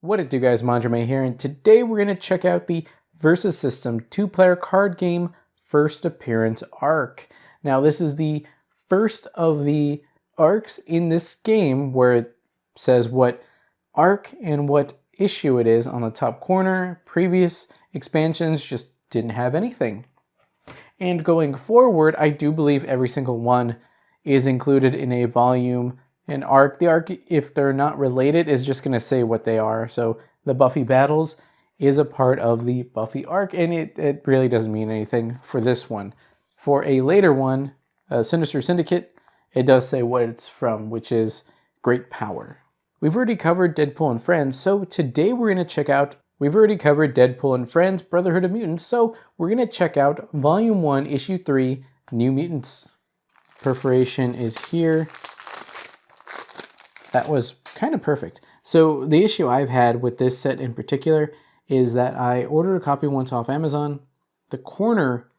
What it do, guys? Manjoume here, and today we're going to check out the Versus System 2-player card game First Appearance arc. Now, this is the first of the arcs in this game where it says what arc and what issue it is on the top corner. Previous expansions just didn't have anything. And going forward, I do believe every single one is included in a volume. An arc, the arc, if they're not related, is just going to say what they are. So the Buffy battles is a part of the Buffy arc, and it really doesn't mean anything for this one. For a later one, Sinister Syndicate, it does say what it's from, which is Great Power. We've already covered Deadpool and Friends, so today we're going to check out, we've already covered Deadpool and Friends, Brotherhood of Mutants, so we're going to check out Volume 1, Issue 3, New Mutants. Perforation is here. That was kind of perfect. So the issue I've had with this set in particular is that I ordered a copy once off Amazon. The corner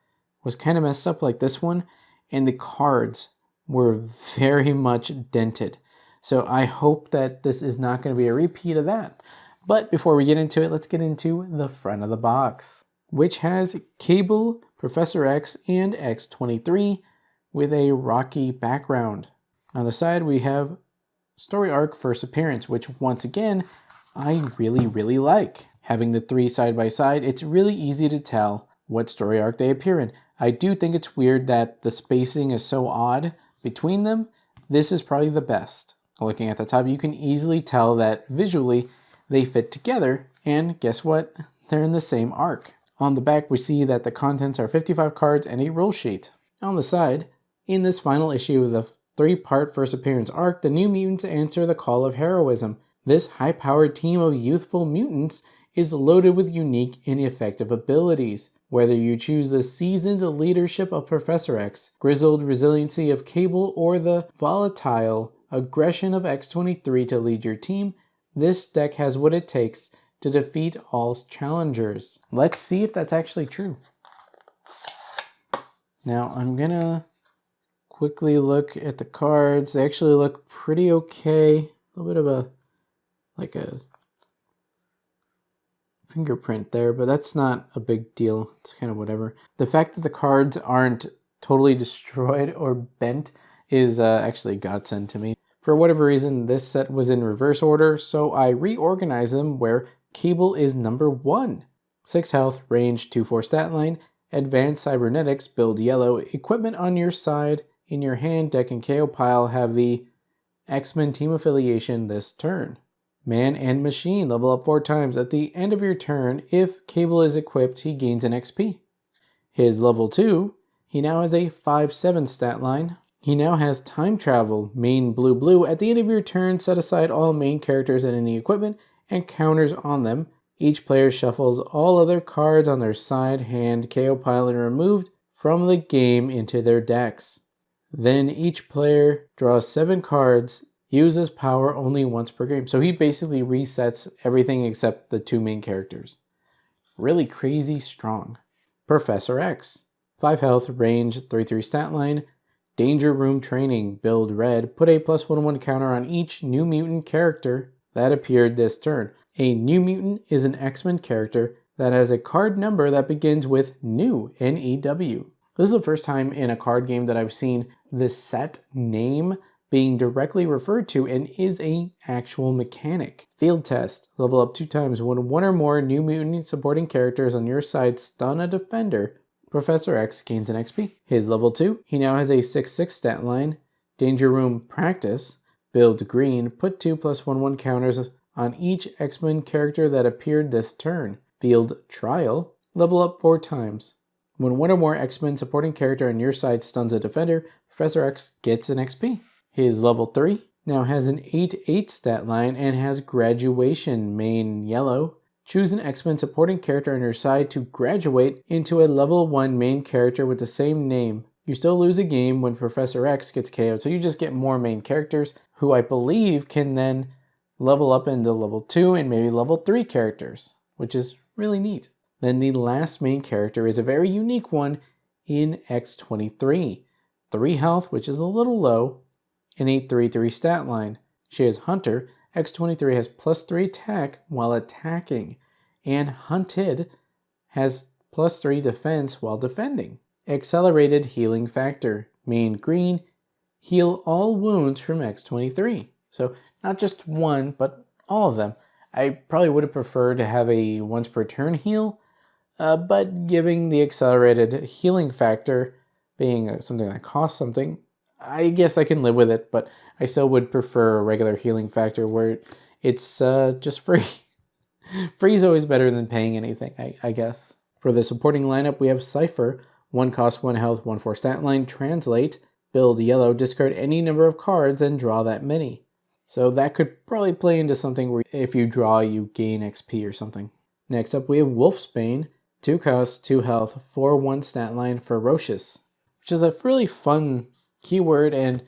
was kind of messed up like this one, and the cards were very much dented. So I hope that this is not going to be a repeat of that. But before we get into it, let's get into the front of the box, which has Cable, Professor X, and X-23 with a rocky background. On the side, we have Story Arc First Appearance, which once again, I really like. Having the three side by side, it's really easy to tell what story arc they appear in. I do think it's weird that the spacing is so odd between them. This is probably the best. Looking at the top, you can easily tell that visually they fit together, and guess what? They're in the same arc. On the back, we see that the contents are 55 cards and a roll sheet. On the side, in this final issue of the three-part First Appearance arc, the New Mutants answer the call of heroism. This high-powered team of youthful mutants is loaded with unique and effective abilities. Whether you choose the seasoned leadership of Professor X, grizzled resiliency of Cable, or the volatile aggression of X-23 to lead your team, this deck has what it takes to defeat all challengers. Let's see if that's actually true. Now, I'm gonna quickly look at the cards. They actually look pretty okay. A little bit of a fingerprint there, but that's not a big deal. It's kind of whatever. The fact that the cards aren't totally destroyed or bent is actually a godsend to me. For whatever reason, this set was in reverse order, so I reorganized them where Cable is number 1. 6 health, range, 2/4 stat line, advanced cybernetics, build yellow, equipment on your side. In your hand, deck, and KO pile have the X-Men team affiliation this turn. Man and Machine level up 4 times. At the end of your turn, if Cable is equipped, he gains an XP. His level 2, he now has a 5/7 stat line. He now has time travel, main blue. At the end of your turn, set aside all main characters and any equipment and counters on them. Each player shuffles all other cards on their side, hand, KO pile, and removed from the game into their decks. Then each player draws 7 cards, uses power only once per game. So he basically resets everything except the 2 main characters. Really crazy strong. Professor X. 5 health, range, 3/3 stat line, danger room training, build red, put a +1/1 counter on each New Mutant character that appeared this turn. A New Mutant is an X-Men character that has a card number that begins with New, N-E-W. This is the first time in a card game that I've seen the set name being directly referred to and is an actual mechanic. Field test. Level up 2 times. When 1 or more New Mutant supporting characters on your side stun a defender, Professor X gains an XP. His level 2. He now has a 6/6 stat line. Danger Room Practice. Build green. Put 2 +1/1 counters on each X-Men character that appeared this turn. Field Trial. Level up 4 times. When 1 or more X-Men supporting character on your side stuns a defender, Professor X gets an XP. His level 3 now has an 8/8 stat line and has Graduation, main yellow. Choose an X-Men supporting character on your side to graduate into a level 1 main character with the same name. You still lose a game when Professor X gets KO'd, so you just get more main characters who I believe can then level up into level 2 and maybe level 3 characters, which is really neat. Then the last main character is a very unique one in X-23. 3 health, which is a little low, and a 3/3 stat line. She has Hunter, X23 has +3 attack while attacking, and Hunted has +3 defense while defending. Accelerated healing factor, main green, heal all wounds from X23. So not just one, but all of them. I probably would have preferred to have a once per turn heal, but giving the accelerated healing factor being something that costs something, I guess I can live with it, but I still would prefer a regular healing factor where it's just free. Free is always better than paying anything, I guess. For the supporting lineup, we have Cypher, 1 cost, 1 health, 1/4 stat line, translate, build yellow, discard any number of cards, and draw that many. So that could probably play into something where if you draw, you gain XP or something. Next up, we have Wolfsbane, 2 cost, 2 health, 4/1 stat line, ferocious, which is a really fun keyword, and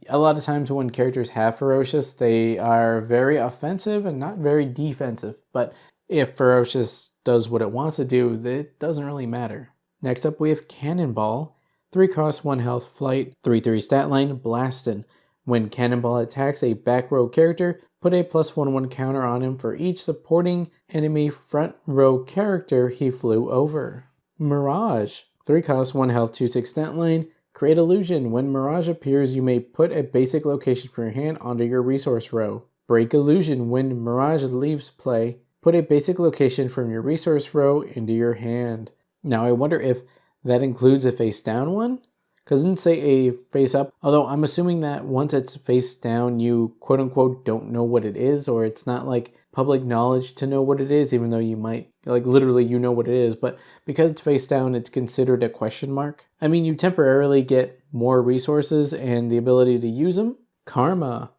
a lot of times when characters have ferocious, they are very offensive and not very defensive, but if ferocious does what it wants to do, it doesn't really matter. Next up we have Cannonball, 3 cost, 1 health, flight, 3/3 stat line, blastin'. When Cannonball attacks a back row character, put a +1/1 counter on him for each supporting enemy front row character he flew over. Mirage, 3 cost, 1 health, 2/6 stat line, create illusion. When Mirage appears, you may put a basic location from your hand onto your resource row. Break illusion. When Mirage leaves play, put a basic location from your resource row into your hand. Now I wonder if that includes a face down one? Because it didn't say a face up, although I'm assuming that once it's face down, you quote unquote don't know what it is, or it's not like public knowledge to know what it is, even though you might, like literally you know what it is, but because it's face down, it's considered a question mark. I mean, you temporarily get more resources and the ability to use them. Karma,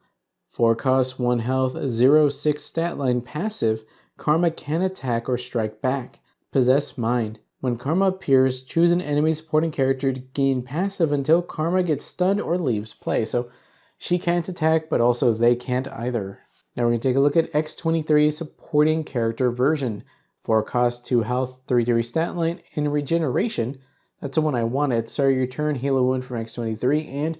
4 cost, 1 health, 0/6 stat line, passive. Karma can attack or strike back. Possess mind. When Karma appears, choose an enemy supporting character to gain passive until Karma gets stunned or leaves play. So she can't attack, but also they can't either. Now we're going to take a look at X23 supporting character version. 4 cost, 2 health, 3/3 stat line, and regeneration. That's the one I wanted. Start your turn, heal a wound from X23, and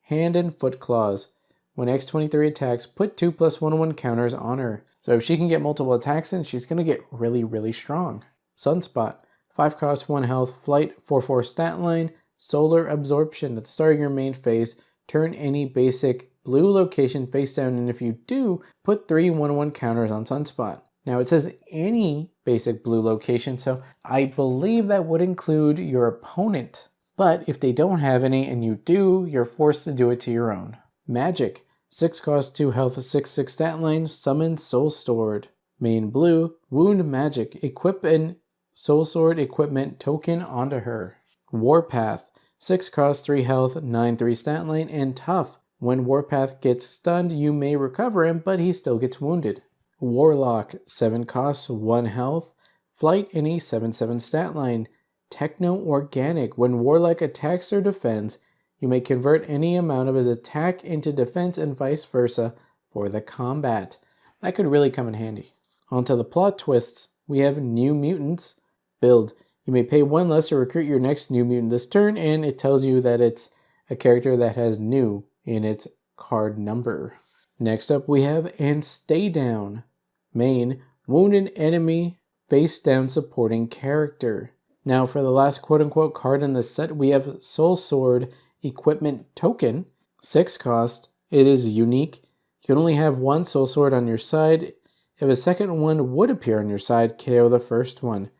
hand and foot claws. When X23 attacks, put 2 +1/1 counters on her. So if she can get multiple attacks in, she's going to get really, really strong. Sunspot, 5 cost, 1 health, flight, 4/4 stat line, solar absorption. At the start of your main phase, turn any basic blue location face down, and if you do, put 3 1/1 counters on Sunspot. Now it says any basic blue location, so I believe that would include your opponent. But if they don't have any and you do, you're forced to do it to your own. Magic, 6 cost, 2 health, 6/6 stat line, summon Soul Sword. Main blue, wound magic, equip an Soul Sword equipment token onto her. Warpath, 6 cost, 3 health, 9/3 stat line, and tough. When Warpath gets stunned, you may recover him, but he still gets wounded. Warlock, 7 costs, 1 health, flight, and a 7/7 stat line. Techno-organic, when Warlock attacks or defends, you may convert any amount of his attack into defense and vice versa for the combat. That could really come in handy. Onto the plot twists, we have New Mutants. Build, you may pay 1 less to recruit your next New Mutant this turn, and it tells you that it's a character that has new in its card number. Next up we have And Stay Down. Main, wound an enemy face down supporting character. Now for the last quote unquote card in the set, we have Soul Sword equipment token, 6 cost. It is unique. You can only have 1 Soul Sword on your side. If a second one would appear on your side, KO the first one.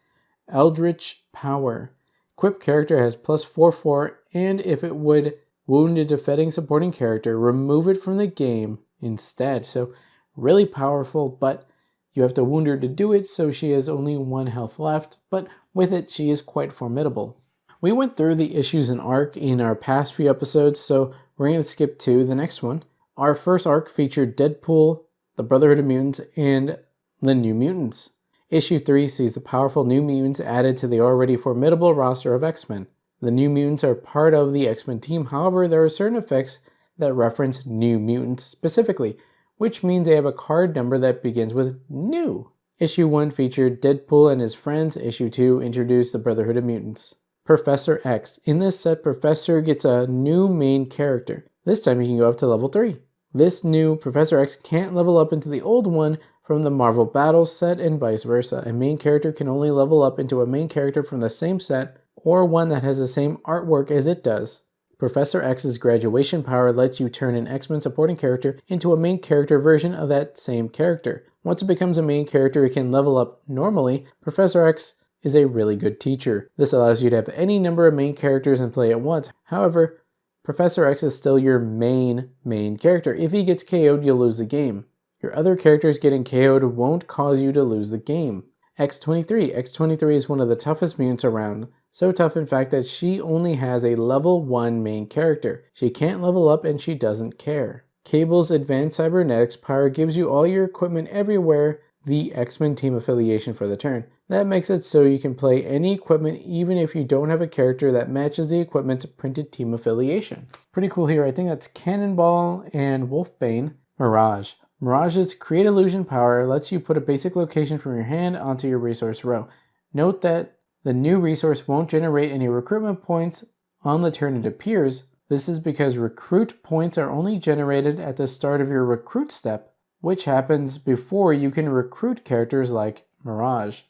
Eldritch Power. Equipped character has +4/4, and if it would wound a defending supporting character, remove it from the game instead. So really powerful, but you have to wound her to do it, so she has only 1 health left, but with it she is quite formidable. We went through the issues and arc in our past few episodes, so we're going to skip to the next one. Our first arc featured Deadpool, the Brotherhood of Mutants, and the New Mutants. Issue 3 sees the powerful New Mutants added to the already formidable roster of X-Men. The New Mutants are part of the X-Men team, however, there are certain effects that reference New Mutants specifically, which means they have a card number that begins with New. Issue 1 featured Deadpool and his friends. Issue 2 introduced the Brotherhood of Mutants. Professor X. In this set, Professor gets a new main character. This time he can go up to level 3. This new Professor X can't level up into the old one from the Marvel Battles set and vice versa. A main character can only level up into a main character from the same set or one that has the same artwork as it does. Professor X's graduation power lets you turn an X-Men supporting character into a main character version of that same character. Once it becomes a main character, it can level up normally. Professor X is a really good teacher. This allows you to have any number of main characters and play at once. However, Professor X is still your main character. If he gets KO'd, you'll lose the game. Your other characters getting KO'd won't cause you to lose the game. X-23. X-23 is one of the toughest mutants around. So tough, in fact, that she only has a level 1 main character. She can't level up and she doesn't care. Cable's advanced cybernetics power gives you all your equipment everywhere, the X-Men team affiliation for the turn. That makes it so you can play any equipment even if you don't have a character that matches the equipment's printed team affiliation. Pretty cool here. I think that's Cannonball and Wolfbane. Mirage. Mirage's Create Illusion power lets you put a basic location from your hand onto your resource row. Note that the new resource won't generate any recruitment points on the turn it appears. This is because recruit points are only generated at the start of your recruit step, which happens before you can recruit characters like Mirage.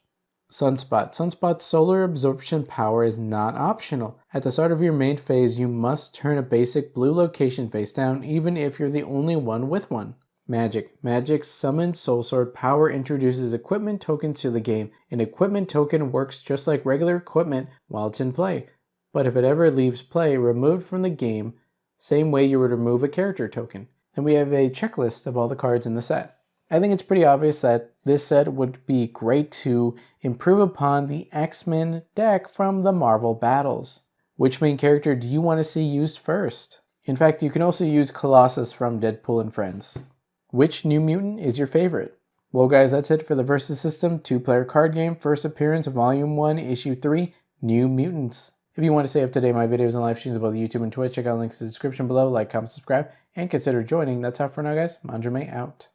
Sunspot. Sunspot's solar absorption power is not optional. At the start of your main phase, you must turn a basic blue location face down, even if you're the only one with one. Magic. Magic's Summoned Soul Sword power introduces equipment tokens to the game. An equipment token works just like regular equipment while it's in play, but if it ever leaves play, removed from the game, same way you would remove a character token. Then we have a checklist of all the cards in the set. I think it's pretty obvious that this set would be great to improve upon the X-Men deck from the Marvel Battles. Which main character do you want to see used first? In fact, you can also use Colossus from Deadpool and Friends. Which New Mutant is your favorite? Well guys, that's it for the Versus System 2-player card game, first appearance, Volume 1, Issue 3, New Mutants. If you want to stay up to date with my videos and live streams on both YouTube and Twitch, check out links in the description below, like, comment, subscribe, and consider joining. That's all for now guys, Manjoume out.